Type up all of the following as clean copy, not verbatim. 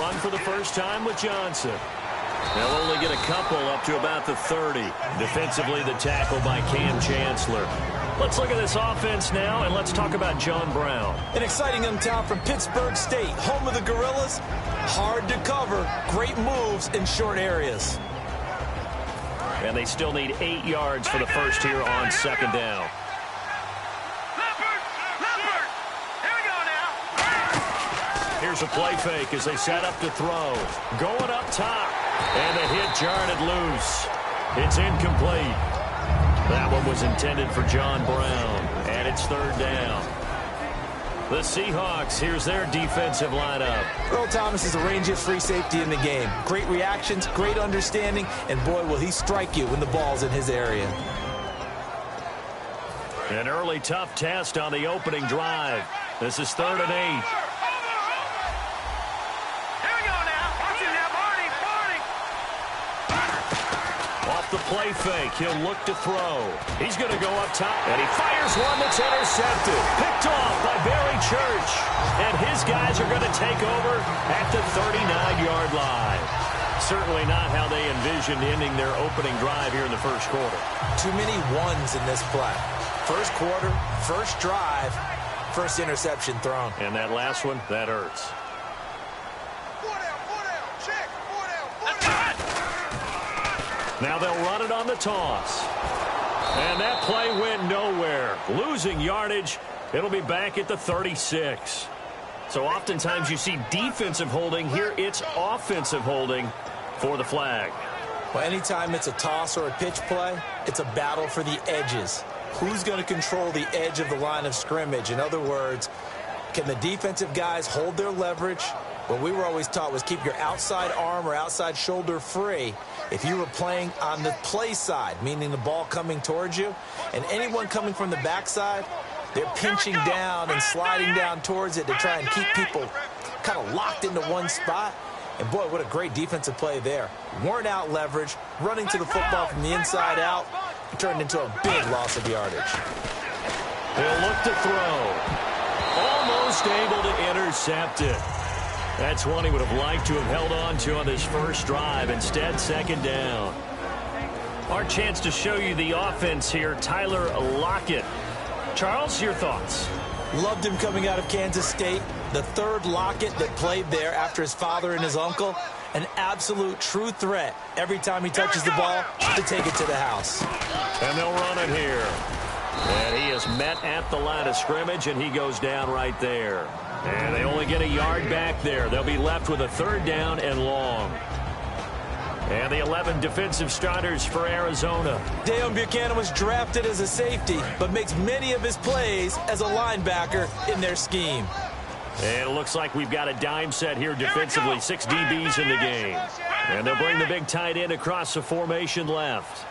run for the first time with Johnson. They'll only get a couple up to about the 30. Defensively, the tackle by Cam Chancellor. Let's look at this offense now, and let's talk about John Brown. An exciting young talent from Pittsburgh State, home of the Gorillas. Hard to cover, great moves in short areas. And they still need 8 yards for the first here on second down. Here's a play fake as they set up to throw. Going up top. And the hit jarred it loose. It's incomplete. That one was intended for John Brown. And it's third down. The Seahawks, here's their defensive lineup. Earl Thomas is the rangiest free safety in the game. Great reactions, great understanding, and boy, will he strike you when the ball's in his area. An early tough test on the opening drive. This is 3rd and 8. The play fake. He'll look to throw. He's going to go up top, and he fires one that's intercepted. Picked off by Barry Church. And his guys are going to take over at the 39-yard line. Certainly not how they envisioned ending their opening drive here in the first quarter. Too many ones in this play. First quarter, first drive, first interception thrown. And that last one, that hurts. Now they'll run it on the toss. And that play went nowhere. Losing yardage. It'll be back at the 36. So oftentimes you see defensive holding. Here it's offensive holding for the flag. Well, anytime it's a toss or a pitch play, it's a battle for the edges. Who's going to control the edge of the line of scrimmage? In other words, can the defensive guys hold their leverage? What we were always taught was keep your outside arm or outside shoulder free if you were playing on the play side, meaning the ball coming towards you, and anyone coming from the backside, they're pinching down and sliding down towards it to try and keep people kind of locked into one spot. And boy, what a great defensive play there. Worn out leverage, running to the football from the inside out, turned into a big loss of yardage. He'll look to throw. Almost able to intercept it. That's one he would have liked to have held on to on this first drive. Instead, second down. Our chance to show you the offense here, Tyler Lockett. Charles, your thoughts? Loved him coming out of Kansas State. The third Lockett that played there after his father and his uncle. An absolute true threat every time he touches the ball to take it to the house. And they'll run it here. And he is met at the line of scrimmage, and he goes down right there. And they only get a yard back there. They'll be left with a third down and long. And the 11 defensive starters for Arizona. Deion Buchanan was drafted as a safety, but makes many of his plays as a linebacker in their scheme. And it looks like we've got a dime set here defensively. 6 DBs in the game. And they'll bring the big tight end across the formation left.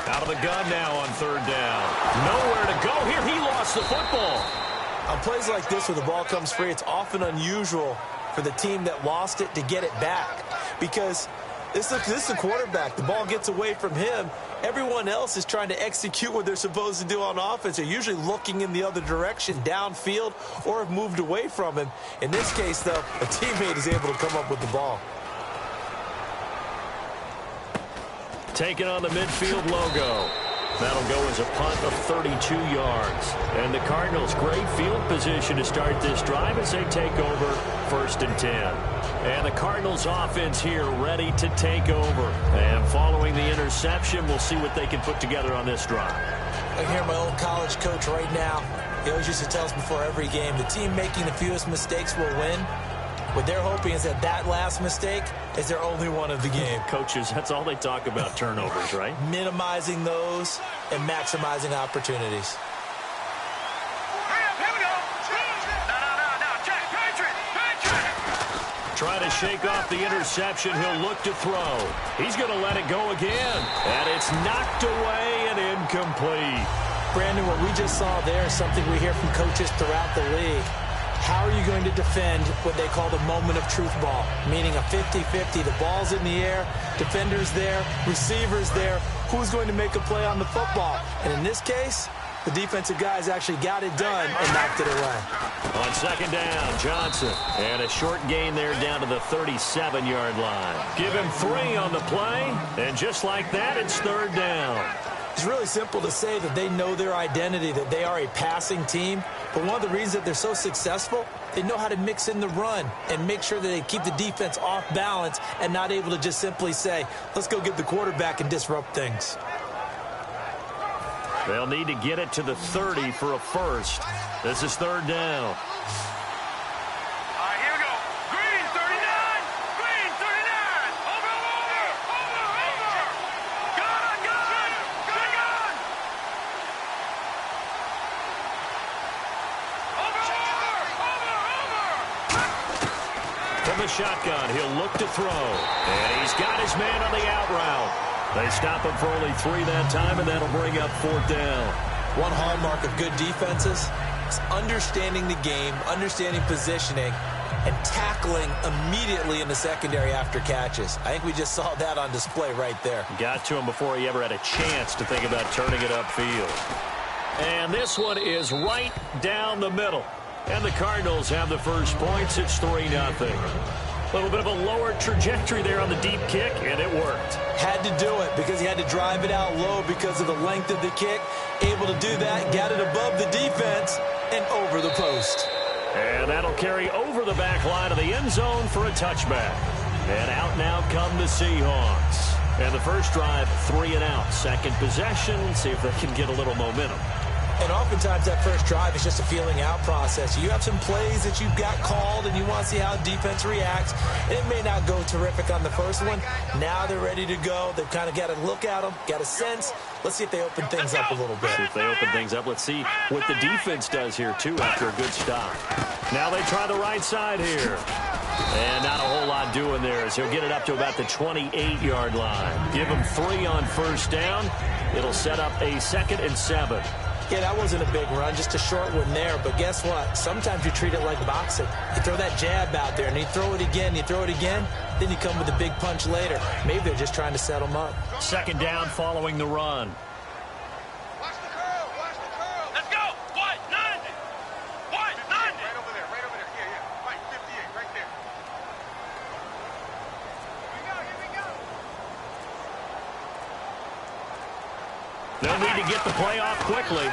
Out of the gun now on third down. Nowhere to go here. He lost the football. On plays like this where the ball comes free, it's often unusual for the team that lost it to get it back. Because this is the quarterback. The ball gets away from him. Everyone else is trying to execute what they're supposed to do on offense. They're usually looking in the other direction, downfield, or have moved away from him. In this case, though, a teammate is able to come up with the ball. Taking on the midfield logo. That'll go as a punt of 32 yards. And the Cardinals, great field position to start this drive as they take over 1st and 10. And the Cardinals offense here ready to take over. And following the interception, we'll see what they can put together on this drive. I hear my old college coach right now. He always used to tell us before every game, the team making the fewest mistakes will win. What they're hoping is that last mistake is their only one of the game. Coaches, that's all they talk about, turnovers, right? Minimizing those and maximizing opportunities. Trying to shake off the interception. He'll look to throw. He's going to let it go again. And it's knocked away and incomplete. Brandon, what we just saw there is something we hear from coaches throughout the league. How are you going to defend what they call the moment of truth ball? Meaning a 50-50. The ball's in the air, defenders there, receivers there. Who's going to make a play on the football? And in this case, The defensive guys actually got it done and knocked it away. On second down, Johnson. And a short gain there down to the 37-yard line. Give him 3 on the play, and just like that, it's third down. It's really simple to say that they know their identity, that they are a passing team. But one of the reasons that they're so successful, they know how to mix in the run and make sure that they keep the defense off balance and not able to just simply say, let's go get the quarterback and disrupt things. They'll need to get it to the 30 for a first. This is third down. Here we go. Green, 39. Green, 39. Over. Gun. Over. From the shotgun, he'll look to throw. And he's got his man on the out route. They stop him for only 3 that time, and that'll bring up fourth down. One hallmark of good defenses is understanding the game, understanding positioning, and tackling immediately in the secondary after catches. I think we just saw that on display right there. Got to him before he ever had a chance to think about turning it upfield. And this one is right down the middle. And the Cardinals have the first points. It's 3-0. A little bit of a lower trajectory there on the deep kick, and it worked. Had to do it because he had to drive it out low because of the length of the kick. Able to do that, got it above the defense and over the post. And that'll carry over the back line of the end zone for a touchback. And out now come the Seahawks. And the first drive, 3 and out. Second possession, see if they can get a little momentum. And oftentimes that first drive is just a feeling out process. You have some plays that you've got called and you want to see how defense reacts. It may not go terrific on the first one. Now they're ready to go. They've kind of got to look at them, got a sense. Let's see if they open things up a little bit. See if they open things up. Let's see what the defense does here, too, after a good stop. Now they try the right side here. And not a whole lot doing there as he'll get it up to about the 28-yard line. Give him 3 on first down. It'll set up a 2nd and 7. Yeah, that wasn't a big run, just a short one there. But guess what? Sometimes you treat it like boxing. You throw that jab out there, and you throw it again, then you come with a big punch later. Maybe they're just trying to set them up. Second down following the run. Watch the curl. Let's go. White, 90. White, 90. Right over there. Yeah. White, 58, right there. Here we go. They'll need to get the play off quickly.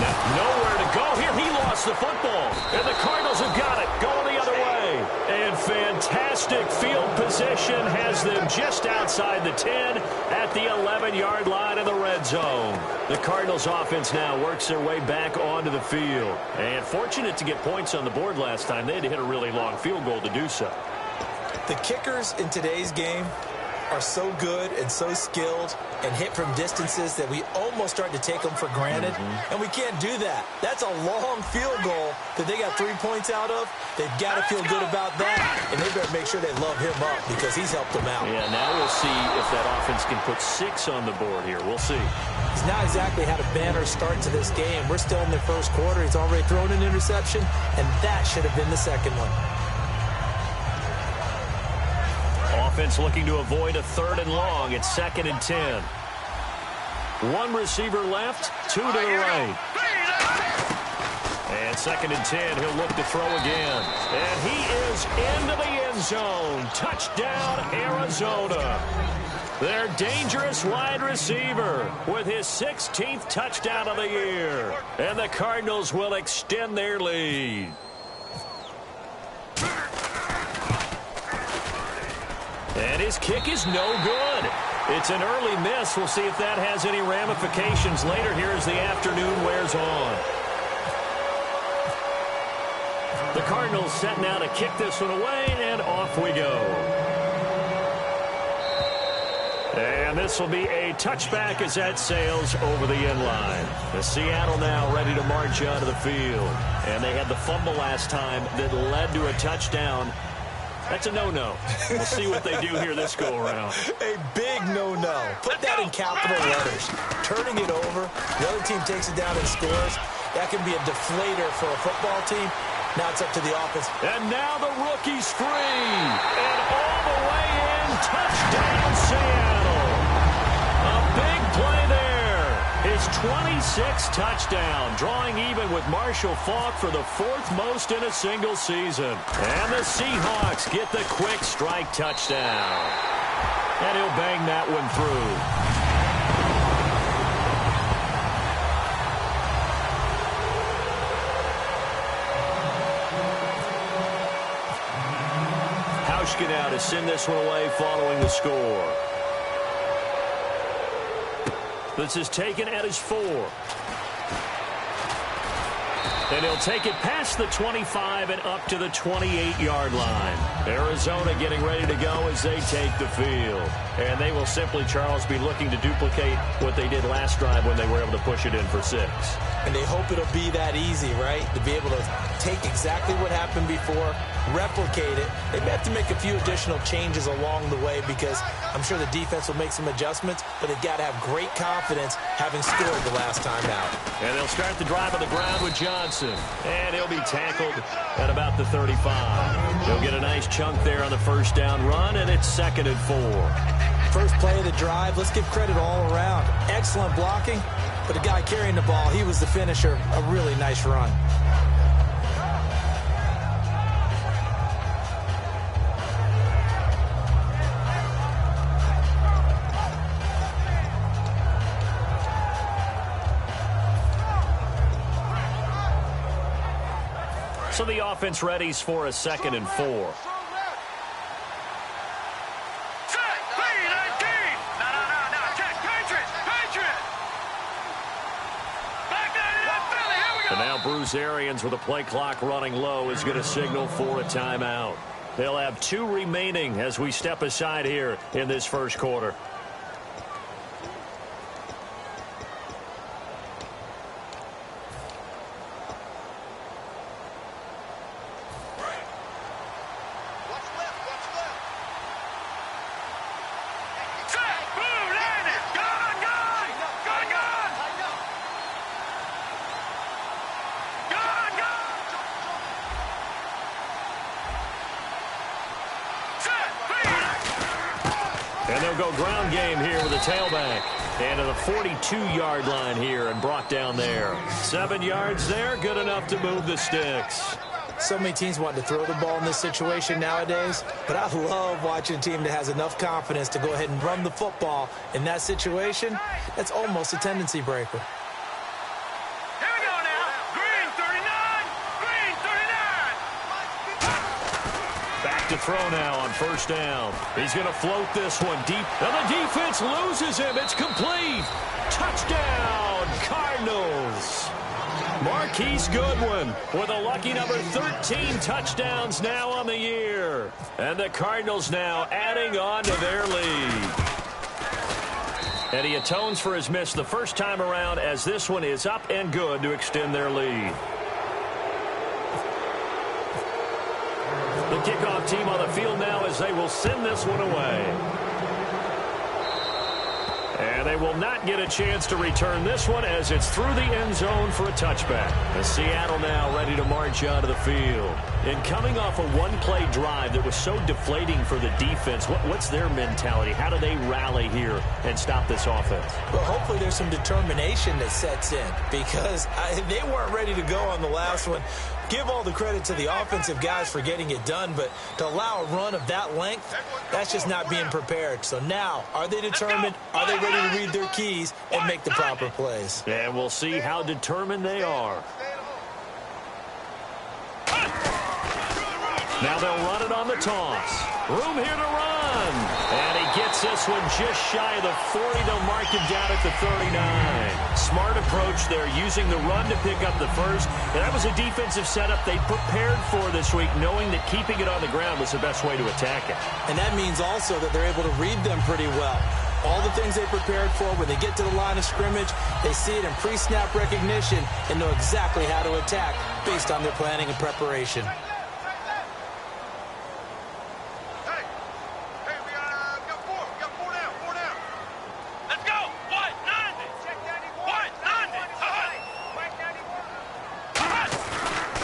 Now, nowhere to go here. He lost the football. And the Cardinals have got it. Going the other way. And fantastic field position has them just outside the 10 at the 11-yard line in the red zone. The Cardinals offense now works their way back onto the field. And fortunate to get points on the board last time. They had to hit a really long field goal to do so. The kickers in today's game are so good and so skilled and hit from distances that we almost start to take them for granted. And we can't do that. That's a long field goal that they got 3 points out of. They've got to feel good about that, and they better make sure they love him up because he's helped them out. Yeah, now we'll see if that offense can put 6 on the board here. We'll see. He's not exactly had a banner start to this game. We're still in the first quarter. He's already thrown an interception, and that should have been the second one. Offense looking to avoid a 3rd and long. It's 2nd and 10. 1 receiver left, 2 to the right. And 2nd and 10, he'll look to throw again. And he is into the end zone. Touchdown, Arizona. Their dangerous wide receiver with his 16th touchdown of the year. And the Cardinals will extend their lead. And his kick is no good. It's an early miss. We'll see if that has any ramifications later here as the afternoon wears on. The Cardinals set now to kick this one away, and off we go. And this will be a touchback as that sails over the end line. The Seattle now ready to march onto the field. And they had the fumble last time that led to a touchdown. That's a no-no. We'll see what they do here this go-around. A big no-no. Put that in capital letters. Turning it over, the other team takes it down and scores. That can be a deflator for a football team. Now it's up to the offense. And now the rookie screen. And all the way in, touchdown Seattle. A big play there. His 26th touchdown, drawing even with Marshall Faulk for the 4th most in a single season. And the Seahawks get the quick strike touchdown. And he'll bang that one through. Now to send this one away following the score. This is taken at his 4. And he'll take it past the 25 and up to the 28-yard line. Arizona getting ready to go as they take the field. And they will simply, Charles, be looking to duplicate what they did last drive when they were able to push it in for 6. And they hope it'll be that easy, right? To be able to take exactly what happened before, replicate it. They may have to make a few additional changes along the way because I'm sure the defense will make some adjustments, but they've got to have great confidence having scored the last time out. And they'll start the drive on the ground with Johnson. And he'll be tackled at about the 35. He'll get a nice chunk there on the first down run, and it's 2nd and 4. First play of the drive, let's give credit all around. Excellent blocking, but the guy carrying the ball, he was the finisher. A really nice run. So the offense readies for a 2nd and 4. And now Bruce Arians with the play clock running low is going to signal for a timeout. They'll have 2 remaining as we step aside here in this first quarter. And they'll go ground game here with a tailback. And to the 42-yard line here and brought down there. 7 yards there, good enough to move the sticks. So many teams want to throw the ball in this situation nowadays, but I love watching a team that has enough confidence to go ahead and run the football. In that situation, that's almost a tendency breaker. To throw now on first down. He's going to float this one deep. And the defense loses him. It's complete. Touchdown, Cardinals. Marquise Goodwin with a lucky number 13 touchdowns now on the year. And the Cardinals now adding on to their lead. And he atones for his miss the first time around as this one is up and good to extend their lead. The kickoff team on the field now as they will send this one away. And they will not get a chance to return this one as it's through the end zone for a touchback. And Seattle now ready to march onto the field. And coming off a one-play drive that was so deflating for the defense, what's their mentality? How do they rally here and stop this offense? Well, hopefully there's some determination that sets in because they weren't ready to go on the last one. Give all the credit to the offensive guys for getting it done, but to allow a run of that length, that's just not being prepared. So now, are they determined? Are they ready to read their keys and make the proper plays? And we'll see how determined they are. Now they'll run it on the toss. Room here to run. And he gets this one just shy of the 40. They'll mark him down at the 39. Smart approach there, using the run to pick up the first. And that was a defensive setup they prepared for this week, knowing that keeping it on the ground was the best way to attack it. And that means also that they're able to read them pretty well. All the things they prepared for, when they get to the line of scrimmage, they see it in pre-snap recognition and know exactly how to attack based on their planning and preparation.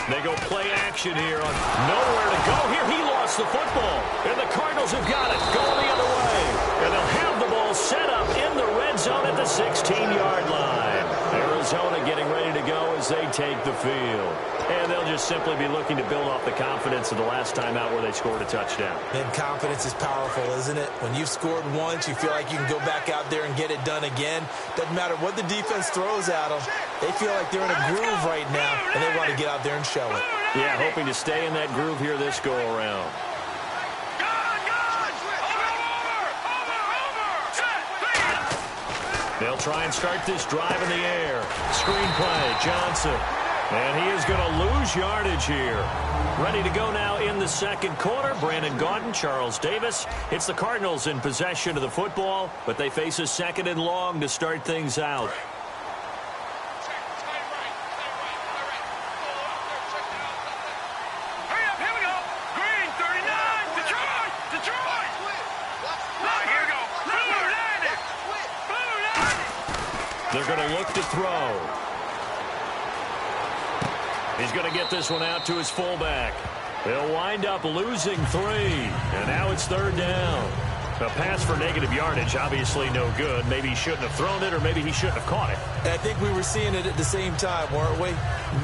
They go play action here on nowhere to go. Here he lost the football. And the Cardinals have got it. Going the other way. And they'll have the ball set up in the red zone at the 16-yard line. Arizona getting ready to go as they take the field. And they'll just simply be looking to build off the confidence of the last time out where they scored a touchdown. And confidence is powerful, isn't it? When you've scored once, you feel like you can go back out there and get it done again. Doesn't matter what the defense throws at them. They feel like they're in a groove right now, and they want to get out there and show it. Yeah, hoping to stay in that groove here this go-around. They'll try and start this drive in the air. Screen play, Johnson. And he is going to lose yardage here. Ready to go now in the second quarter. Brandon Gaudin, Charles Davis. It's the Cardinals in possession of the football, but they face a second and long to start things out. They're going to look to throw. He's going to get this one out to his fullback. They'll wind up losing 3. And now it's third down. A pass for negative yardage, obviously no good. Maybe he shouldn't have thrown it, or maybe he shouldn't have caught it. I think we were seeing it at the same time, weren't we?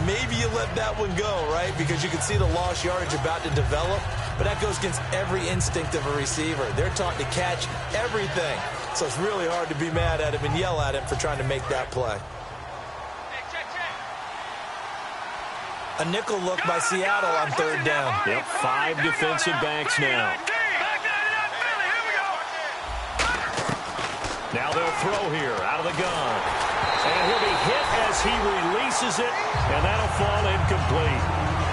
Maybe you let that one go, right? Because you can see the lost yardage about to develop. But that goes against every instinct of a receiver. They're taught to catch everything. So it's really hard to be mad at him and yell at him for trying to make that play. A nickel look by Seattle on third down. Yep, 5 defensive backs now. Now they'll throw here out of the gun. And he'll be hit as he releases it, and that'll fall incomplete.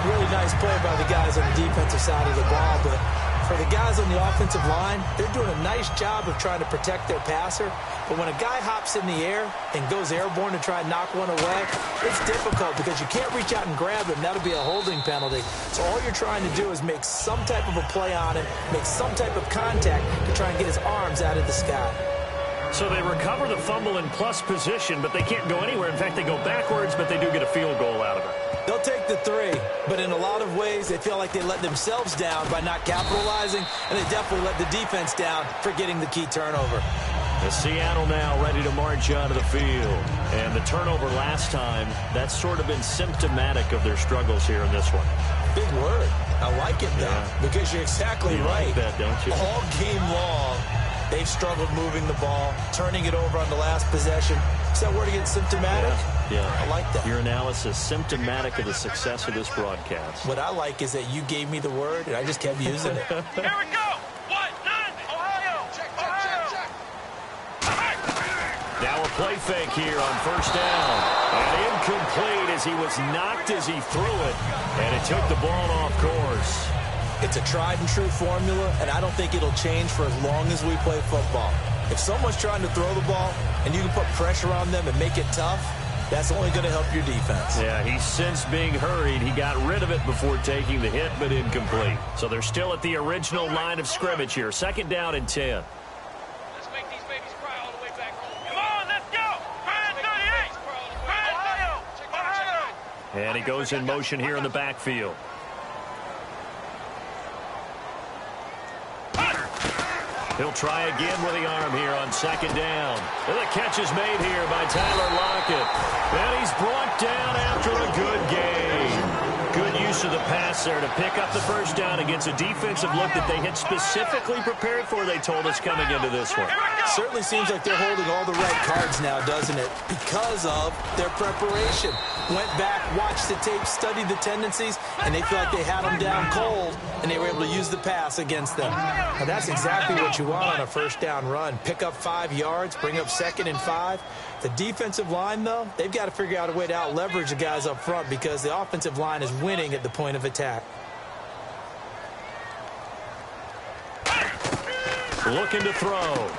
Really nice play by the guys on the defensive side of the ball, but for the guys on the offensive line, they're doing a nice job of trying to protect their passer. But when a guy hops in the air and goes airborne to try and knock one away, it's difficult because you can't reach out and grab him. That'll be a holding penalty. So all you're trying to do is make some type of a play on him, make some type of contact to try and get his arms out of the sky. So they recover the fumble in plus position, but they can't go anywhere. In fact, they go backwards, but they do get a field goal out of it. They'll take the 3, but in a lot of ways, they feel like they let themselves down by not capitalizing, and they definitely let the defense down for getting the key turnover. The Seattle now ready to march onto the field. And the turnover last time, that's sort of been symptomatic of their struggles here in this one. Big word. I like it, though, because you're exactly right. Like that, don't you? All game long, they've struggled moving the ball, turning it over on the last possession. Is that word again, symptomatic? Yeah. I like that. Your analysis, symptomatic of the success of this broadcast. What I like is that you gave me the word, and I just kept using it. Here we go. What? 9. Ohio. Check. Now a play fake here on first down. And incomplete as he was knocked as he threw it. And it took the ball off course. It's a tried and true formula, and I don't think it'll change for as long as we play football. If someone's trying to throw the ball and you can put pressure on them and make it tough, that's only going to help your defense. Yeah, he's since being hurried. He got rid of it before taking the hit, but incomplete. So they're still at the original line of scrimmage here. Second down and 10. Let's make these babies cry all the way back home. Come on, let's go. 38. Ohio. And he goes in motion here in the backfield. He'll try again with the arm here on second down. And the catch is made here by Tyler Lockett. And he's brought down after a good game. Good use of the pass there to pick up the first down against a defensive look that they had specifically prepared for, they told us, coming into this one. Certainly seems like they're holding all the right cards now, doesn't it? Because of their preparation. Went back, watched the tape, studied the tendencies, and they feel like they had them down cold, and they were able to use the pass against them. Now that's exactly what you want on a first down run. Pick up 5 yards, bring up 2nd and 5. The defensive line, though, they've got to figure out a way to out-leverage the guys up front because the offensive line is winning at the point of attack. Looking to throw.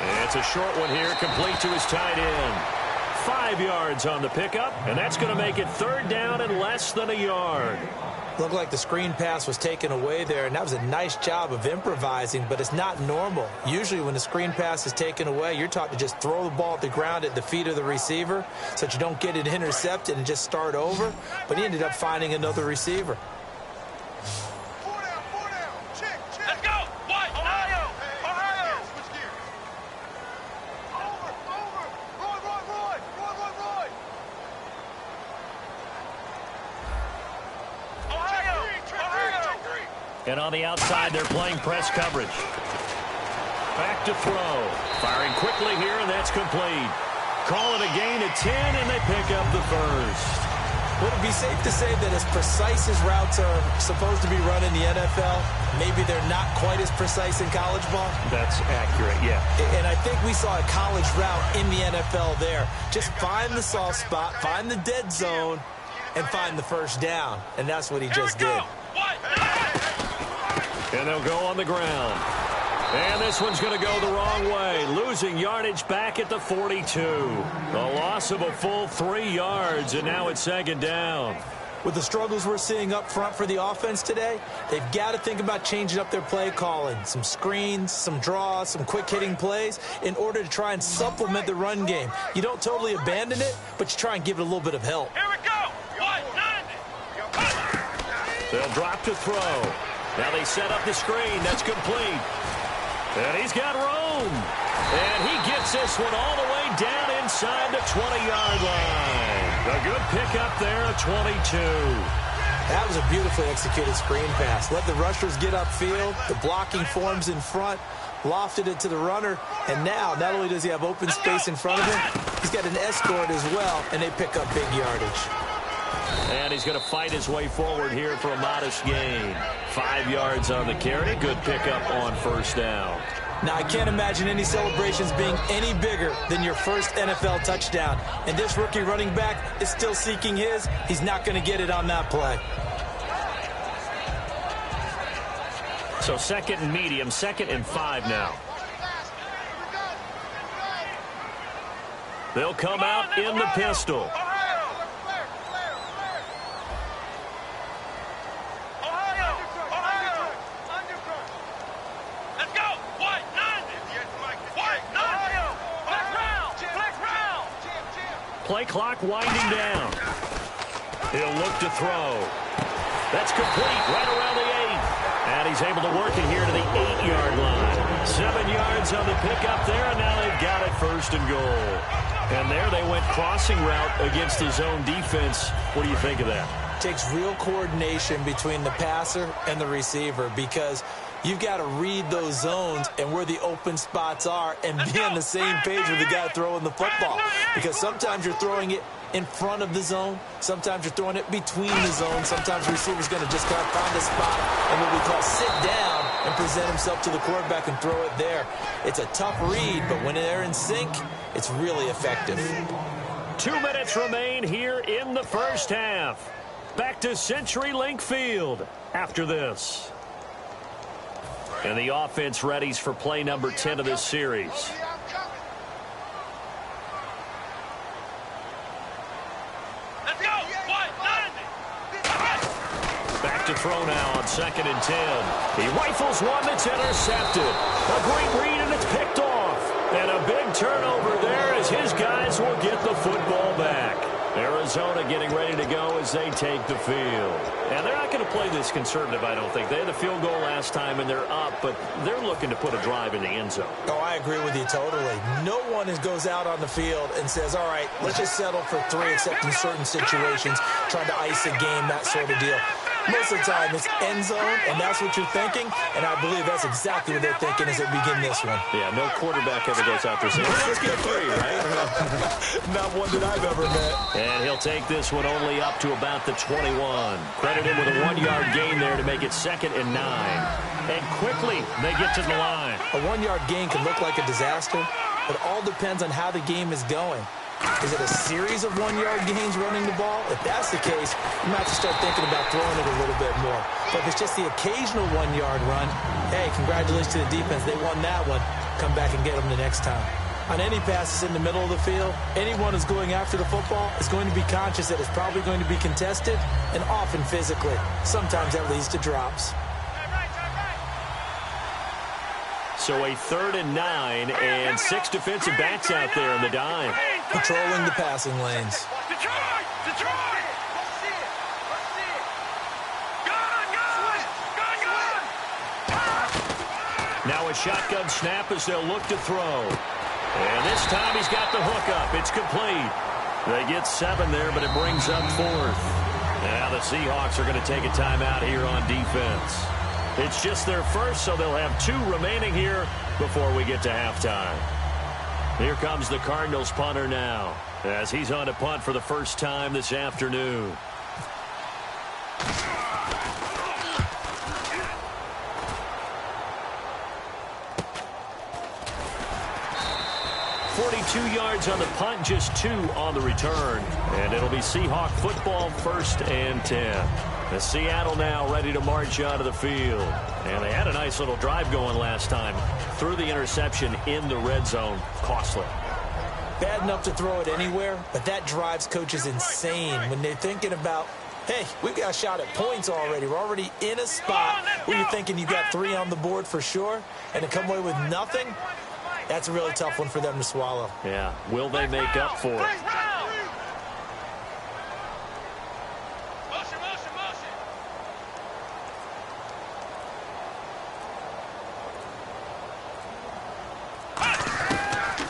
And it's a short one here, complete to his tight end. 5 yards on the pickup, and that's going to make it third down and less than a yard. Looked like the screen pass was taken away there, and that was a nice job of improvising, but it's not normal. Usually when the screen pass is taken away, you're taught to just throw the ball at the ground at the feet of the receiver so that you don't get it intercepted and just start over, but he ended up finding another receiver. 4 down. Check. Let's go. What? Ohio. Switch gears. Over. Roy. And on the outside, they're playing press coverage. Back to throw. Firing quickly here, and that's complete. Call it a gain of 10, and they pick up the first. Would it be safe to say that as precise as routes are supposed to be run in the NFL, maybe they're not quite as precise in college ball? That's accurate, yeah. And I think we saw a college route in the NFL there. Just find the soft spot, find the dead zone, and find the first down. And that's what he just did. And they'll go on the ground. And this one's going to go the wrong way, losing yardage back at the 42. A loss of a full 3 yards, and now it's second down. With the struggles we're seeing up front for the offense today, they've got to think about changing up their play calling. Some screens, some draws, some quick-hitting plays in order to try and supplement the run game. You don't totally abandon it, but you try and give it a little bit of help. Here we go. 190. They'll drop to throw. Now they set up the screen. That's complete. And he's got room. And he gets this one all the way down inside the 20-yard line. A good pickup there, a 22. That was a beautifully executed screen pass. Let the rushers get upfield. The blocking forms in front. Lofted it to the runner. And now, not only does he have open space in front of him, he's got an escort as well, and they pick up big yardage. And he's going to fight his way forward here for a modest gain. 5 yards on the carry. Good pickup on first down. Now, I can't imagine any celebrations being any bigger than your first NFL touchdown. And this rookie running back is still seeking his. He's not going to get it on that play. So second and medium, 2nd and 5 now. They'll come out in the pistol. Play clock winding down. He'll look to throw. That's complete right around the 8. And he's able to work it here to the 8-yard line. 7 yards on the pickup there, and now they've got it 1st and goal. And there they went crossing route against his own defense. What do you think of that? Takes real coordination between the passer and the receiver because you've got to read those zones and where the open spots are and be on the same page with the guy throwing the football. Because sometimes you're throwing it in front of the zone. Sometimes you're throwing it between the zones. Sometimes the receiver's going to just kind of find a spot and what we call sit down and present himself to the quarterback and throw it there. It's a tough read, but when they're in sync, it's really effective. 2 minutes remain here in the first half. Back to CenturyLink Field after this. And the offense readies for play number 10 of this series. Let's go. 190. Back to throw now on 2nd and 10. He rifles one that's intercepted. A great read, and it's picked off. And a big turnover there as his guys will get the football back. Arizona getting ready to go as they take the field. And they're not going to play this conservative, I don't think. They had the field goal last time, and they're up, but they're looking to put a drive in the end zone. Oh, I agree with you totally. No one goes out on the field and says, all right, let's just settle for 3, except in certain situations, trying to ice a game, that sort of deal. Most of the time, it's end zone, and that's what you're thinking, and I believe that's exactly what they're thinking as they begin this one. Yeah, no quarterback ever goes out there saying, let's get 3, right? Not one that I've ever met. And he'll take this one only up to about the 21. Credit him with a 1-yard gain there to make it 2nd and 9. And quickly, they get to the line. A 1-yard gain can look like a disaster, but it all depends on how the game is going. Is it a series of 1-yard gains running the ball? If that's the case, you might have to start thinking about throwing it a little bit more. But if it's just the occasional 1-yard run, hey, congratulations to the defense. They won that one. Come back and get them the next time. On any passes in the middle of the field, anyone who's going after the football is going to be conscious that it's probably going to be contested and often physically. Sometimes that leads to drops. So a 3rd and 9 and 6 defensive backs out there in the dime. Patrolling the passing lanes. Detroit! Detroit! Let's see it. Let's see it. Gun! Now a shotgun snap as they'll look to throw. And this time he's got the hook up. It's complete. They get 7 there, but it brings up 4th. Now the Seahawks are going to take a timeout here on defense. It's just their first, so they'll have 2 remaining here before we get to halftime. Here comes the Cardinals punter now, as he's on to punt for the first time this afternoon. 42 yards on the punt, just 2 on the return. And it'll be Seahawk football, 1st and 10. The Seattle now ready to march out of the field. And they had a nice little drive going last time. Threw the interception in the red zone. Costly. Bad enough to throw it anywhere, but that drives coaches insane when they're thinking about, hey, we've got a shot at points already. We're already in a spot where you're thinking you got 3 on the board for sure, and to come away with nothing, that's a really tough one for them to swallow. Yeah, will they make up for it?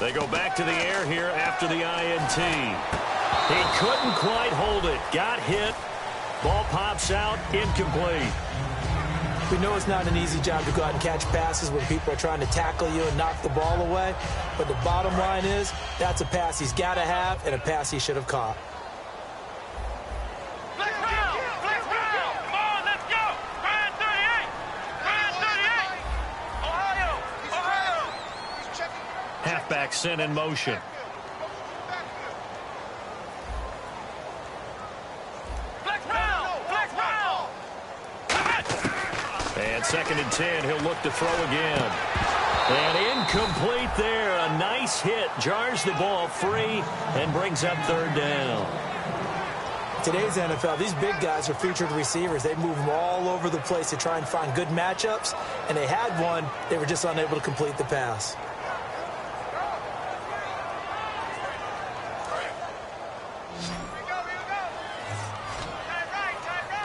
They go back to the air here after the INT. He couldn't quite hold it. Got hit. Ball pops out. Incomplete. We know it's not an easy job to go out and catch passes when people are trying to tackle you and knock the ball away. But the bottom line is, that's a pass he's got to have and a pass he should have caught. Halfback sent in motion. And 2nd and 10, he'll look to throw again. And incomplete there. A nice hit. Jars the ball free and brings up 3rd down. Today's NFL, these big guys are featured receivers. They move them all over the place to try and find good matchups. And they had one. They were just unable to complete the pass.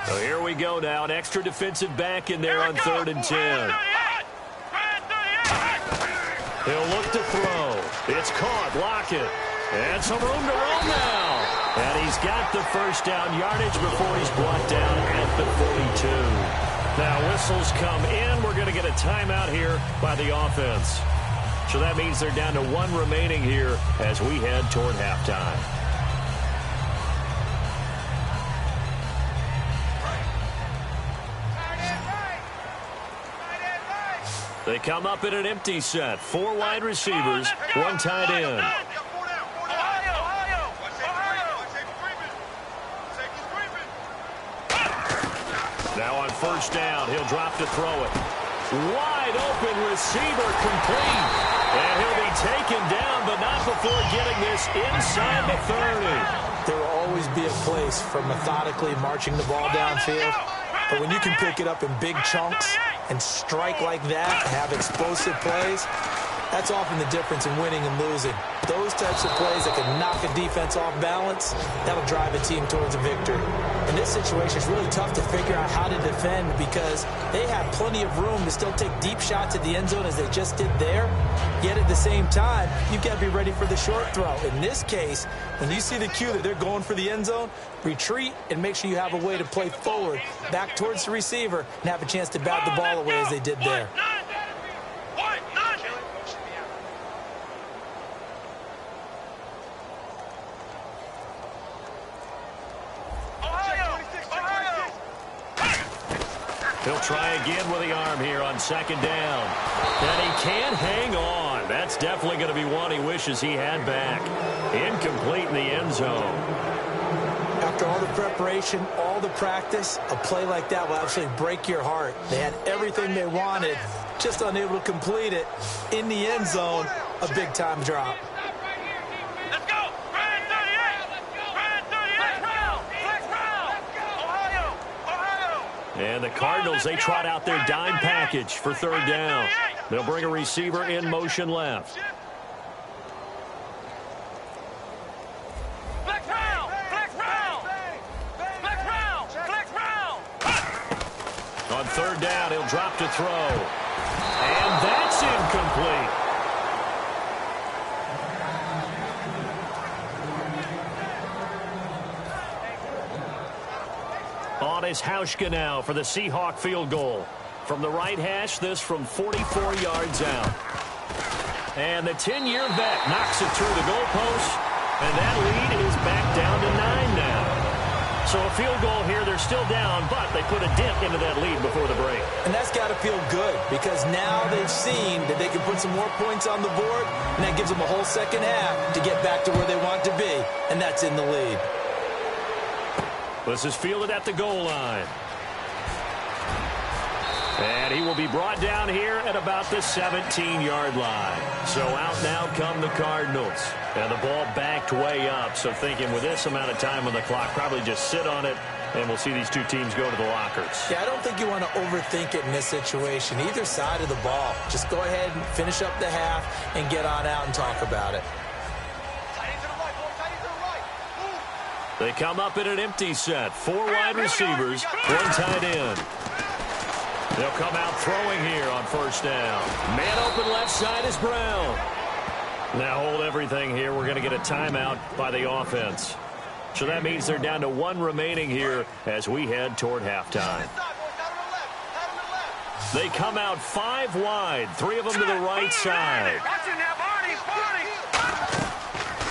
So here we go now. An extra defensive back in there on 3rd and 10. He'll look to throw. It's caught. Lockett. And some room to roam now. And he's got the first down yardage before he's brought down at the 42. Now whistles come in. We're going to get a timeout here by the offense. So that means they're down to 1 remaining here as we head toward halftime. They come up in an empty set. 4 wide receivers, 1 tight end. Now on 1st down, he'll drop to throw it. Wide open receiver complete. And he'll be taken down, but not before getting this inside the 30. There will always be a place for methodically marching the ball downfield. But when you can pick it up in big chunks and strike like that, have explosive plays, that's often the difference in winning and losing. Those types of plays that can knock a defense off balance, that'll drive a team towards a victory. In this situation, it's really tough to figure out how to defend because they have plenty of room to still take deep shots at the end zone as they just did there. Yet at the same time, you've got to be ready for the short throw. In this case, when you see the cue that they're going for the end zone, retreat and make sure you have a way to play forward, back towards the receiver, and have a chance to bat the ball away as they did there. He'll try again with the arm here on 2nd down. And he can't hang on. That's definitely going to be one he wishes he had back. Incomplete in the end zone. After all the preparation, all the practice, a play like that will absolutely break your heart. They had everything they wanted, just unable to complete it. In the end zone, a big-time drop. And the Cardinals, they trot out their dime package for 3rd down. They'll bring a receiver in motion left. On 3rd down, he'll drop to throw. And that's incomplete. On is Hauschka now for the Seahawk field goal. From the right hash, this from 44 yards out. And the 10-year vet knocks it through the goalpost, and that lead is back down to 9 now. So a field goal here, they're still down, but they put a dent into that lead before the break. And that's got to feel good because now they've seen that they can put some more points on the board, and that gives them a whole second half to get back to where they want to be, and that's in the lead. This is fielded at the goal line. And he will be brought down here at about the 17-yard line. So out now come the Cardinals. And the ball backed way up. So thinking with this amount of time on the clock, probably just sit on it, and we'll see these two teams go to the lockers. Yeah, I don't think you want to overthink it in this situation. Either side of the ball. Just go ahead and finish up the half and get on out and talk about it. They come up in an empty set. 4 wide receivers, 1 tight end. They'll come out throwing here on first down. Man open left side is Brown. Now hold everything here. We're going to get a timeout by the offense. So that means they're down to 1 remaining here as we head toward halftime. They come out 5 wide, 3 of them to the right side.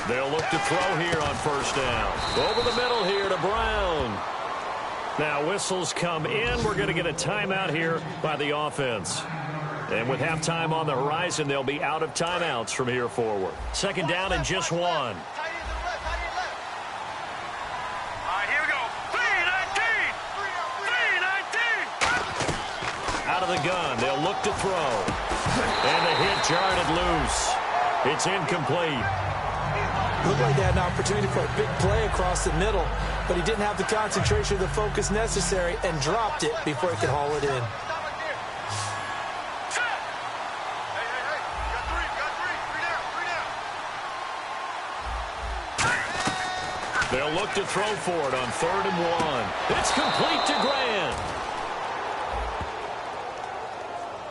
They'll look to throw here on first down. Over the middle here to Brown. Now whistles come in. We're going to get a timeout here by the offense. And with halftime on the horizon, they'll be out of timeouts from here forward. Second down and just 1. All right, here we go. 3-19. Out of the gun. They'll look to throw. And the hit jarred it loose. It's incomplete. Looked like they had an opportunity for a big play across the middle, but he didn't have the concentration or the focus necessary and dropped it before he could haul it in. They'll look to throw for it on 3rd and 1. It's complete to Grant.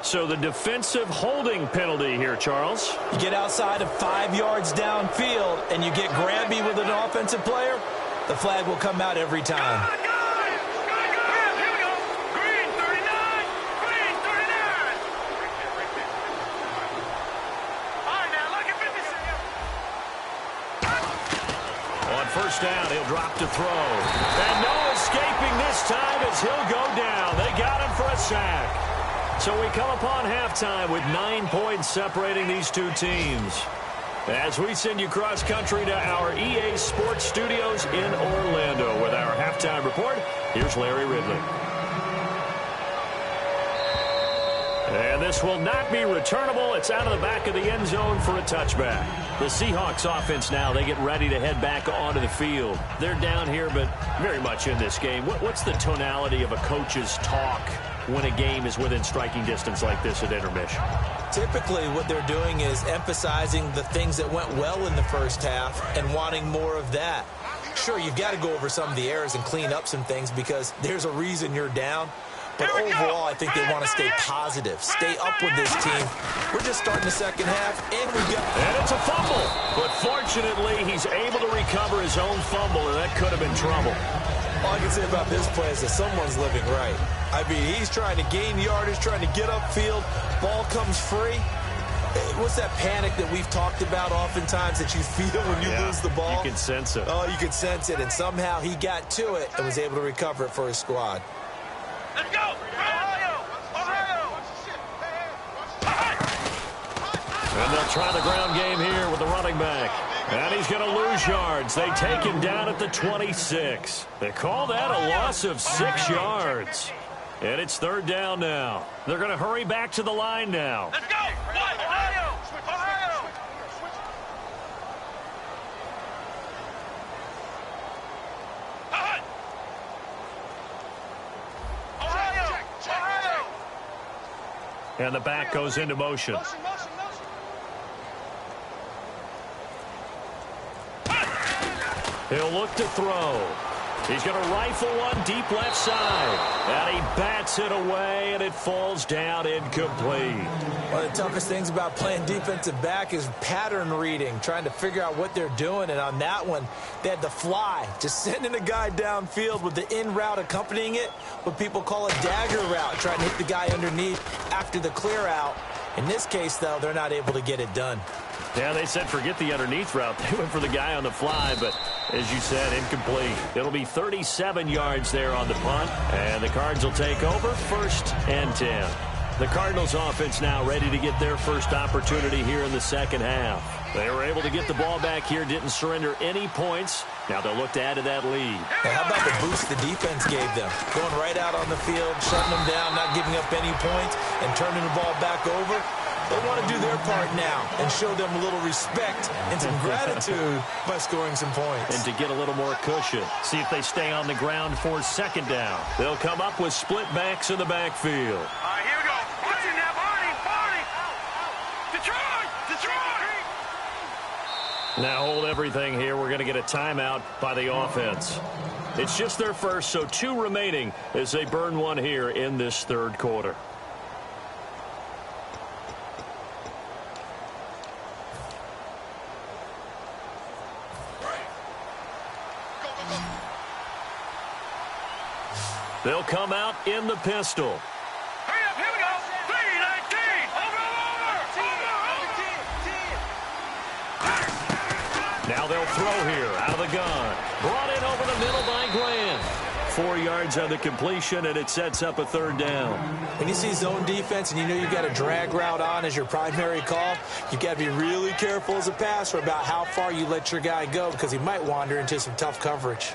So the defensive holding penalty here, Charles. You get outside of 5 yards downfield and you get grabby with an offensive player, the flag will come out every time. On first down, he'll drop to throw. And no escaping this time as he'll go down. They got him for a sack. So we come upon halftime with 9 points separating these two teams. As we send you cross-country to our EA Sports Studios in Orlando with our halftime report, here's Larry Ridley. And this will not be returnable. It's out of the back of the end zone for a touchback. The Seahawks offense now, they get ready to head back onto the field. They're down here, but very much in this game. What's the tonality of a coach's talk when a game is within striking distance like this at intermission? Typically, what they're doing is emphasizing the things that went well in the first half and wanting more of that. Sure, you've got to go over some of the errors and clean up some things because there's a reason you're down. But overall, I think they want to stay positive, stay up with this team. We're just starting the second half, and we've got... And it's a fumble. But fortunately, he's able to recover his own fumble, and that could have been trouble. All I can say about this play is that someone's living right. I mean, he's trying to gain yardage, trying to get upfield. Ball comes free. What's that panic that we've talked about oftentimes that you feel when you lose the ball? You can sense it. Oh, you can sense it. And somehow he got to it and was able to recover it for his squad. Let's go! Ohio! And they'll try the ground game here with the running back. And he's going to lose yards. They take him down at the 26. They call that a loss of 6 yards. And it's 3rd down now. They're going to hurry back to the line now. Let's go! Ohio! Ohio! Ohio! Ohio! And the back goes into motion. He'll look to throw. He's going to rifle one deep left side. And he bats it away, and it falls down incomplete. One of the toughest things about playing defensive back is pattern reading, trying to figure out what they're doing. And on that one, they had to fly, just sending a guy downfield with the in route accompanying it, what people call a dagger route, trying to hit the guy underneath after the clear out. In this case, though, they're not able to get it done. Yeah, they said forget the underneath route. They went for the guy on the fly, but as you said, incomplete. It'll be 37 yards there on the punt, and the Cards will take over 1st and 10. The Cardinals offense now ready to get their first opportunity here in the second half. They were able to get the ball back here, didn't surrender any points. Now they'll look to add to that lead. Hey, how about the boost the defense gave them? Going right out on the field, shutting them down, not giving up any points, and turning the ball back over. They want to do their part now and show them a little respect and some gratitude by scoring some points. And to get a little more cushion. See if they stay on the ground for 2nd down. They'll come up with split backs in the backfield. Here we go. Watch it now, Barney. Detroit. Now hold everything here. We're going to get a timeout by the offense. It's just their first, so 2 remaining as they burn one here in this 3rd quarter. They'll come out in the pistol. Hurry up, here we go. 3-19. Over. Now they'll throw here out of the gun. Brought in over the middle by Grant. 4 yards on the completion, and it sets up a 3rd down. When you see zone defense and you know you've got a drag route on as your primary call, you've got to be really careful as a passer about how far you let your guy go because he might wander into some tough coverage.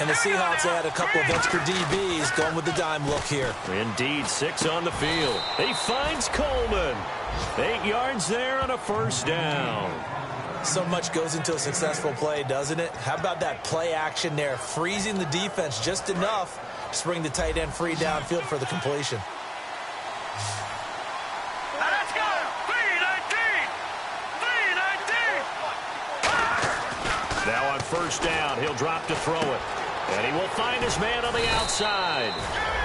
And the Seahawks had a couple of extra DBs going with the dime look here. Indeed, 6 on the field. He finds Coleman. 8 yards there on a 1st down. So much goes into a successful play, doesn't it? How about that play action there, freezing the defense just enough to bring the tight end free downfield for the completion. Let's go. 3-19. Now on 1st down, he'll drop to throw it. And he will find his man on the outside.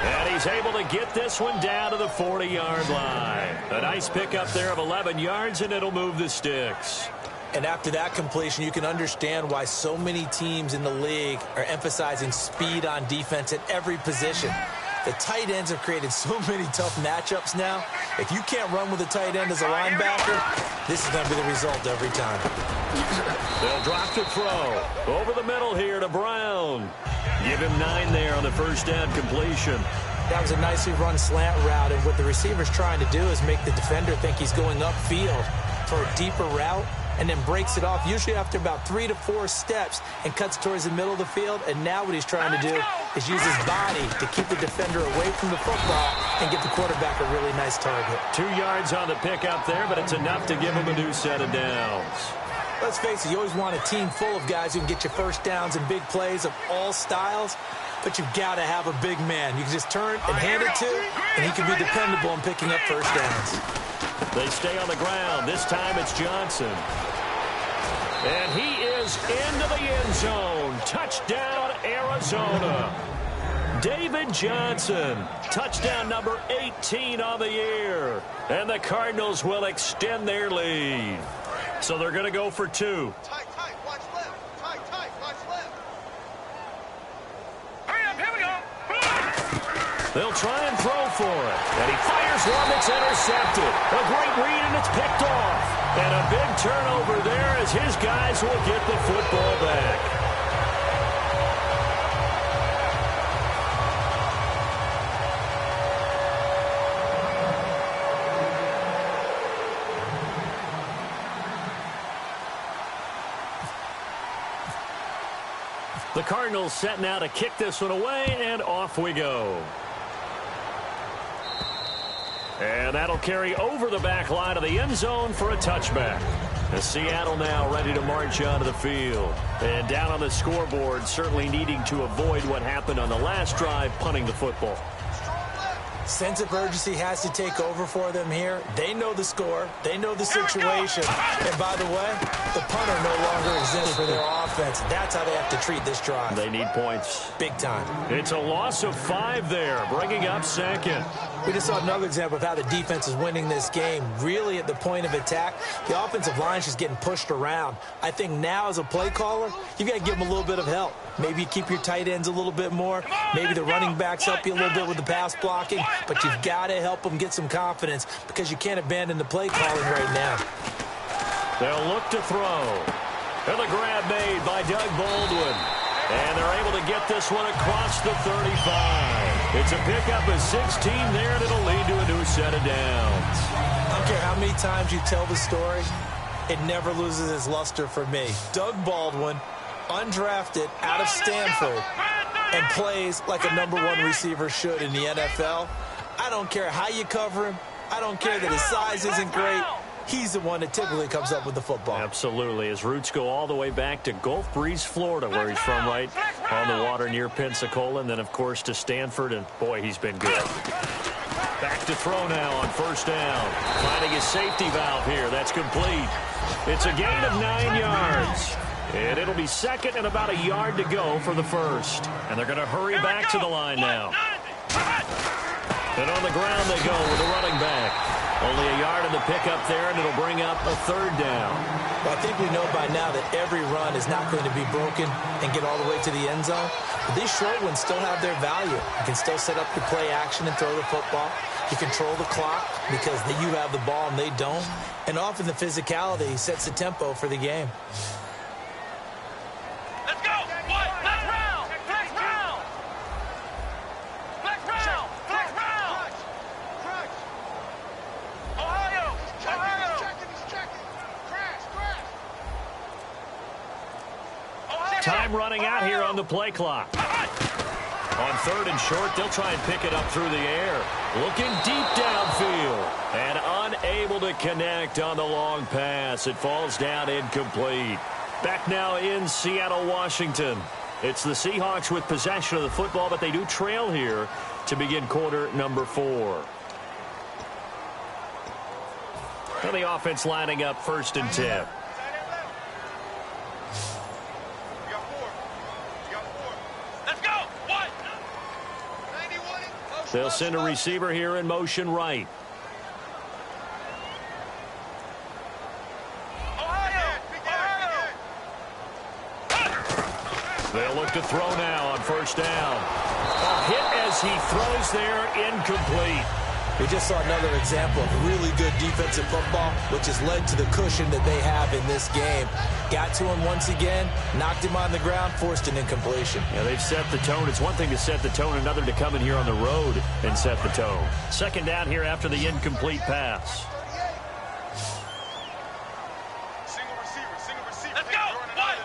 And he's able to get this one down to the 40-yard line. A nice pickup there of 11 yards, and it'll move the sticks. And after that completion, you can understand why so many teams in the league are emphasizing speed on defense at every position. The tight ends have created so many tough matchups now. If you can't run with a tight end as a linebacker, this is going to be the result every time. They'll drop to throw. Over the middle here to Brown. Give him 9 there on the 1st down completion. That was a nicely run slant route, and what the receiver's trying to do is make the defender think he's going upfield for a deeper route, and then breaks it off, usually after about 3 to 4 steps, and cuts towards the middle of the field. And now what he's trying to do is use his body to keep the defender away from the football and get the quarterback a really nice target. 2 yards on the pickup there, but it's enough to give him a new set of downs. Let's face it, you always want a team full of guys who can get you 1st downs and big plays of all styles, but you've got to have a big man you can just turn and hand it to, and he can be dependable in picking up 1st downs. They stay on the ground. This time it's Johnson. And he is into the end zone. Touchdown, Arizona. David Johnson, touchdown number 18 on the year. And the Cardinals will extend their lead. So they're going to go for 2. Tight, watch left. Tight, watch left. Hurry up, here we go. They'll try and throw for it. And he fires one that's intercepted. A great read, and it's picked off. And a big turnover there as his guys will get the football back. The Cardinals set now to kick this one away, and off we go. And that'll carry over the back line of the end zone for a touchback. As Seattle now ready to march onto the field. And down on the scoreboard, certainly needing to avoid what happened on the last drive, punting the football. Sense of urgency has to take over for them here. They know the score. They know the situation. And by the way, the punter no longer exists for their offense. That's how they have to treat this drive. They need points. Big time. It's a loss of 5 there, bringing up second. We just saw another example of how the defense is winning this game. Really at the point of attack, the offensive line is just getting pushed around. I think now as a play caller, you've got to give them a little bit of help. Maybe keep your tight ends a little bit more. Maybe the running backs help you a little bit with the pass blocking. But you've got to help them get some confidence because you can't abandon the play calling right now. They'll look to throw. And the grab made by Doug Baldwin. And they're able to get this one across the 35. It's a pickup of 16 there, and it'll lead to a new set of downs. I don't care how many times you tell the story, it never loses its luster for me. Doug Baldwin, undrafted out of Stanford, and plays like a #1 receiver should in the NFL. I don't care how you cover him. I don't care that his size isn't great. He's the one that typically comes up with the football. Absolutely. His roots go all the way back to Gulf Breeze, Florida, where he's from, right on the water near Pensacola. And then, of course, to Stanford. And, boy, he's been good. Back to throw now on first down. Finding his safety valve here. That's complete. It's a gain of 9 yards. And it'll be second and about a yard to go for the first. And they're going to hurry back to the line now. And on the ground they go with the running back. Only a yard in the pickup there, and it'll bring up a third down. Well, I think we know by now that every run is not going to be broken and get all the way to the end zone. But these short ones still have their value. You can still set up your play action and throw the football. You control the clock because you have the ball and they don't. And often the physicality sets the tempo for the game. Let's go! What? Next round! Next round! Next round! Next round! Ohio! Ohio! He's checking. Crash! Time running out here on the play clock. On third and short, they'll try and pick it up through the air. Looking deep downfield. And unable to connect on the long pass. It falls down incomplete. Back now in Seattle, Washington. It's the Seahawks with possession of the football, but they do trail here to begin quarter number 4. And the offense lining up first and 10. They'll send a receiver here in motion right. They'll look to throw now on first down. A hit as he throws there, incomplete. We just saw another example of really good defensive football, which has led to the cushion that they have in this game. Got to him once again, knocked him on the ground, forced an incompletion. Yeah, they've set the tone. It's one thing to set the tone, another to come in here on the road and set the tone. Second down here after the incomplete pass. Let's go! What?